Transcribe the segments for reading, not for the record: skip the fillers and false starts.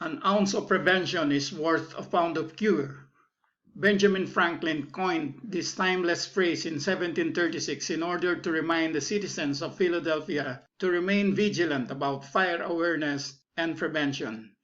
An ounce of prevention is worth a pound of cure. Benjamin Franklin coined this timeless phrase in 1736 in order to remind the citizens of Philadelphia to remain vigilant about fire awareness and prevention.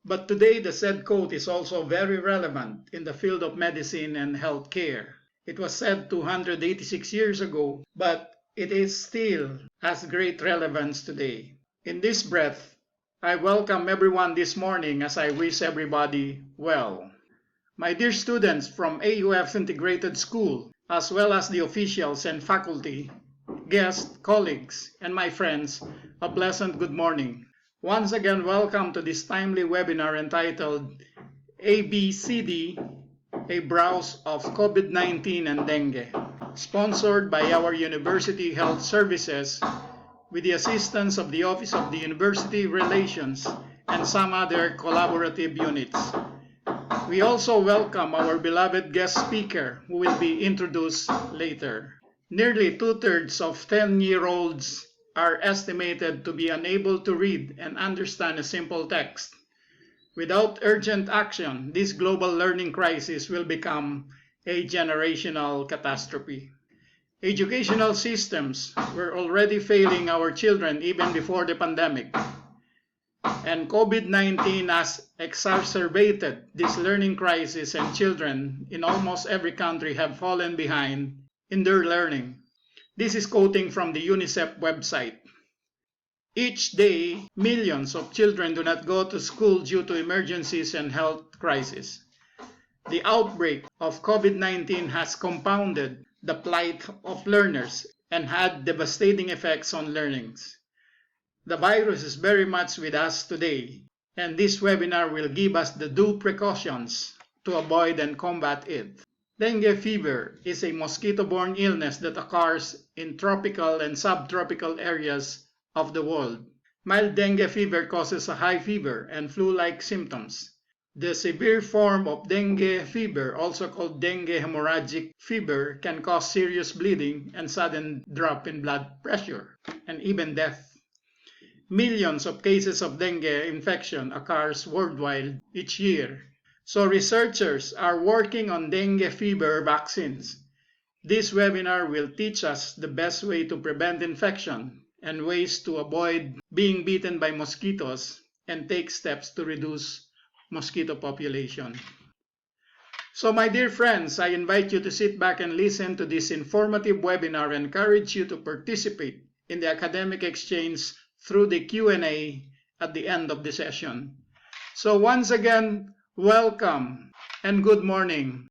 But today, the said quote is also very relevant in the field of medicine and health care. It was said 286 years ago, but it is still as great relevance today. In this breath, I welcome everyone this morning as I wish everybody well. My dear students from AUF Integrated School, as well as the officials and faculty, guests, colleagues, and my friends, a pleasant good morning. Once again, welcome to this timely webinar entitled ABCD, a Browse of COVID-19 and Dengue, sponsored by our University Health Services with the assistance of the Office of the University Relations and some other collaborative units. We also welcome our beloved guest speaker who will be introduced later. Nearly two-thirds of 10-year-olds are estimated to be unable to read and understand a simple text. Without urgent action, this global learning crisis will become a generational catastrophe. Educational systems were already failing our children even before the pandemic. And COVID-19 has exacerbated this learning crisis, and children in almost every country have fallen behind in their learning. This is quoting from the UNICEF website. Each day, millions of children do not go to school due to emergencies and health crises. The outbreak of COVID-19 has compounded the plight of learners and had devastating effects on learnings. The virus is very much with us today, and this webinar will give us the due precautions to avoid and combat it. Dengue fever is a mosquito-borne illness that occurs in tropical and subtropical areas of the world. Mild dengue fever causes a high fever and flu-like symptoms. The severe form of dengue fever, also called dengue hemorrhagic fever, can cause serious bleeding and sudden drop in blood pressure, and even death. Millions of cases of dengue infection occurs worldwide each year. So researchers are working on dengue fever vaccines. This webinar will teach us the best way to prevent infection and ways to avoid being bitten by mosquitoes and take steps to reduce mosquito population. So my dear friends, I invite you to sit back and listen to this informative webinar and encourage you to participate in the academic exchange through the Q&A at the end of the session. So once again, welcome and good morning.